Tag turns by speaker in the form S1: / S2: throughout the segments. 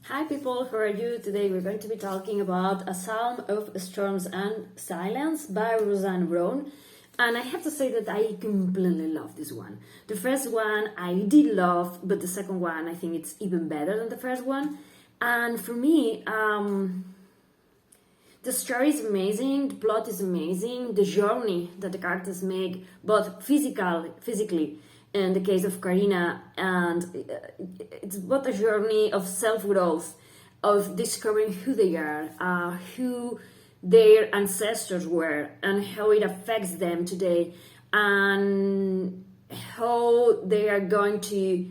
S1: Hi people, how are you? Today we're going to be talking about A Psalm of Storms and Silence by Roseanne. And I have to say that I completely love this one. The first one I did love, but the second one I think it's even better than the first one. And for me, the story is amazing, the plot is amazing, the journey that the characters make, both physically, in the case of Karina, and it's both a journey of self-growth, of discovering who they are, who their ancestors were, and how it affects them today, and how they are going to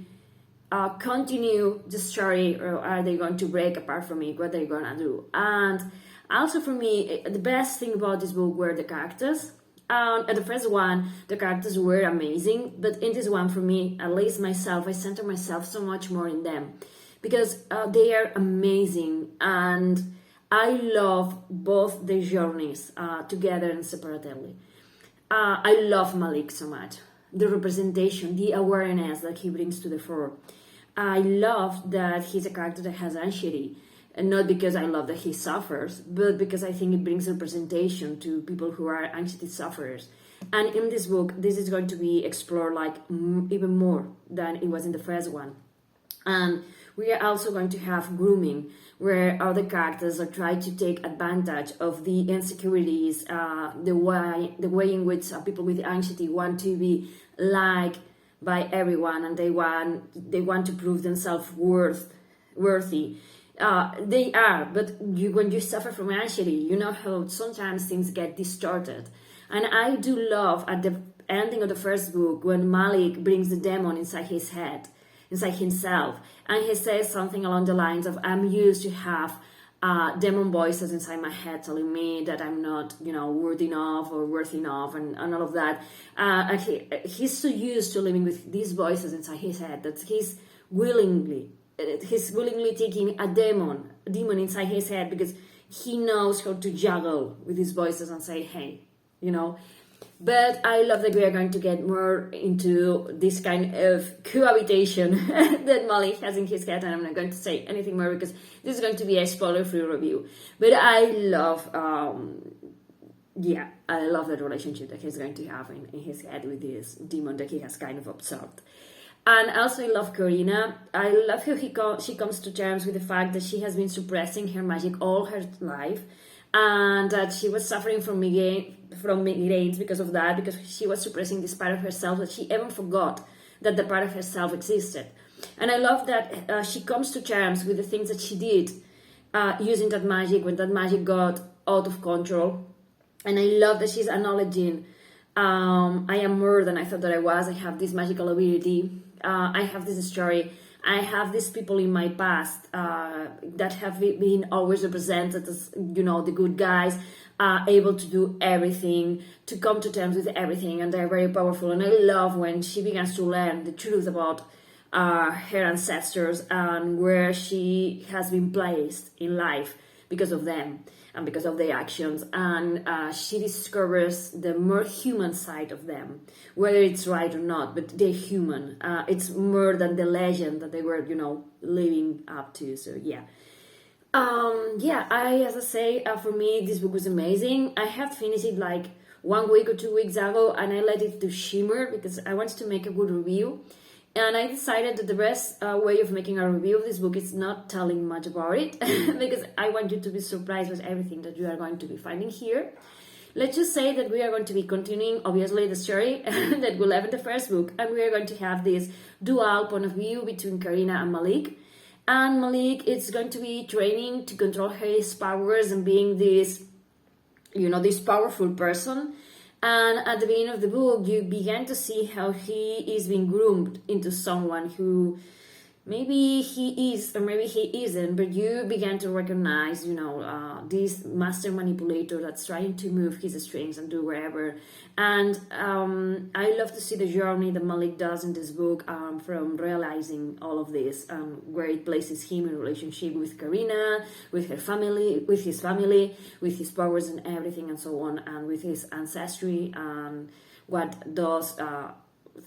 S1: continue the story, or are they going to break apart from it, what they're gonna do. And also for me, the best thing about this book were the characters. At the first one, the characters were amazing, but in this one, for me, at least myself, I center myself so much more in them because they are amazing, and I love both their journeys together and separately. I love Malik so much. The representation, the awareness that he brings to the fore. I love that he's a character that has anxiety. And not because I love that he suffers, but because I think it brings representation to people who are anxiety sufferers. And in this book, this is going to be explored like even more than it was in the first one. And we are also going to have grooming, where other characters are trying to take advantage of the insecurities, the way in which people with anxiety want to be liked by everyone, and they want to prove themselves worthy. They are, but when you suffer from anxiety, you know how sometimes things get distorted. And I do love at the ending of the first book when Malik brings the demon inside his head, inside himself, and he says something along the lines of, I'm used to have demon voices inside my head telling me that I'm not, worthy enough or worth enough and all of that. And he's so used to living with these voices inside his head that he's willingly taking a demon inside his head because he knows how to juggle with his voices and say, hey, But I love that we are going to get more into this kind of cohabitation that Malik has in his head, and I'm not going to say anything more because this is going to be a spoiler-free review. But I love, I love that relationship that he's going to have in his head with this demon that he has kind of absorbed. And also I love Karina. I love how she comes to terms with the fact that she has been suppressing her magic all her life, and that she was suffering from migraines because of that, because she was suppressing this part of herself that she even forgot that the part of herself existed. And I love that she comes to terms with the things that she did using that magic when that magic got out of control. And I love that she's acknowledging, I am more than I thought that I was. I have this magical ability. I have this story. I have these people in my past that have been always represented as, the good guys, able to do everything, to come to terms with everything, and they're very powerful. And I love when she begins to learn the truth about her ancestors and where she has been placed in life because of them and because of their actions, and she discovers the more human side of them, whether it's right or not, but they're human. It's more than the legend that they were, living up to. So as I say, for me, this book was amazing. I have finished it like 1 week or 2 weeks ago, and I let it to shimmer because I wanted to make a good review. And I decided that the best way of making a review of this book is not telling much about it because I want you to be surprised with everything that you are going to be finding here. Let's just say that we are going to be continuing, obviously, the story that we left in the first book, and we are going to have this dual point of view between Karina and Malik. And Malik is going to be training to control his powers and being this, this powerful person. And at the beginning of the book, you begin to see how he is being groomed into someone who maybe he is or maybe he isn't, but you begin to recognize, this master manipulator that's trying to move his strings and do wherever. And I love to see the journey that Malik does in this book from realizing all of this, where it places him in relationship with Karina, with her family, with his powers and everything and so on, and with his ancestry, and what those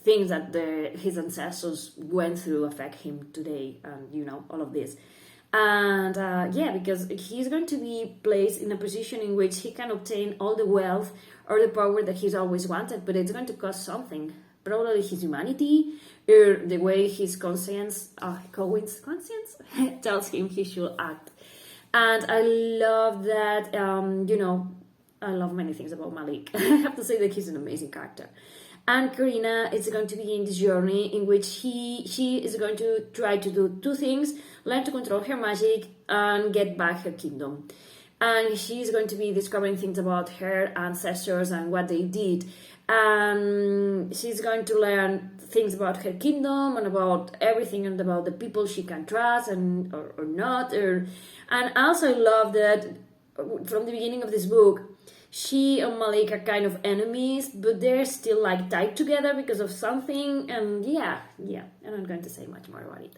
S1: things that his ancestors went through affect him today, and all of this. And yeah, because he's going to be placed in a position in which he can obtain all the wealth or the power that he's always wanted, but it's going to cost something. Probably his humanity, or the way his conscience tells him he should act. And I love that, I love many things about Malik. I have to say that he's an amazing character. And Karina is going to be in this journey in which she is going to try to do two things: learn to control her magic and get back her kingdom. And she's going to be discovering things about her ancestors and what they did. And she's going to learn things about her kingdom and about everything and about the people she can trust and or not. And also I love that from the beginning of this book, she and Malik are kind of enemies, but they're still like tied together because of something. And yeah, I'm not going to say much more about it.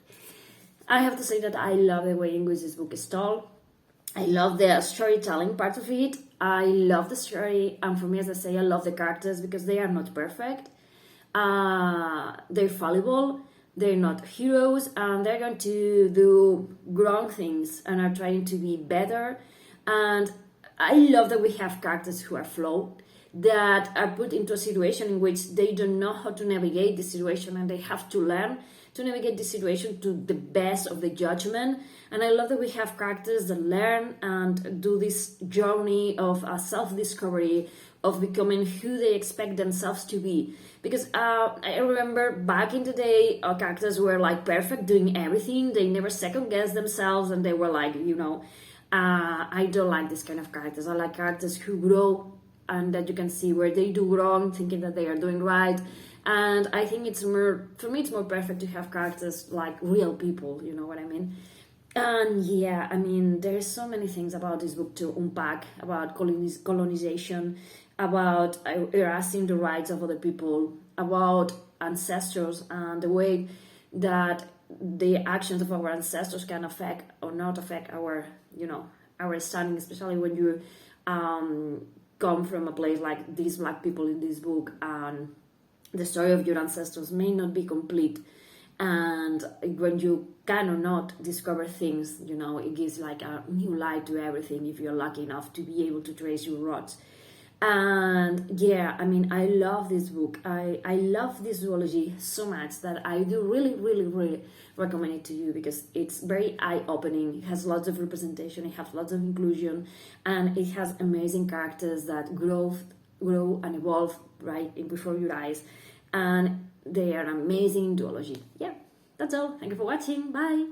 S1: I have to say that I love the way in which this book is told. I love the storytelling part of it. I love the story, and for me, as I say, I love the characters because they are not perfect. They're fallible. They're not heroes, and they're going to do wrong things and are trying to be better. And I love that we have characters who are flawed, that are put into a situation in which they don't know how to navigate the situation, and they have to learn to navigate the situation to the best of the judgment. And I love that we have characters that learn and do this journey of self-discovery, of becoming who they expect themselves to be. Because I remember back in the day, our characters were like perfect, doing everything. They never second-guessed themselves, and they were like, I don't like this kind of characters. I like characters who grow and that you can see where they do wrong, thinking that they are doing right. And I think it's more perfect to have characters like real people, you know what I mean? And yeah, I mean, there's so many things about this book to unpack, about colonization, about harassing the rights of other people, about ancestors and the way that the actions of our ancestors can affect or not affect our, our standing, especially when you come from a place like these Black people in this book, and the story of your ancestors may not be complete. And when you can or not discover things, it gives like a new light to everything if you're lucky enough to be able to trace your roots. And yeah, I mean, I love this book. I love this zoology so much that I do really, really, really recommend it to you, because it's very eye-opening. It has lots of representation, it has lots of inclusion, and it has amazing characters that grow and evolve right before your eyes. And they are amazing duology. Yeah, that's all. Thank you for watching. Bye.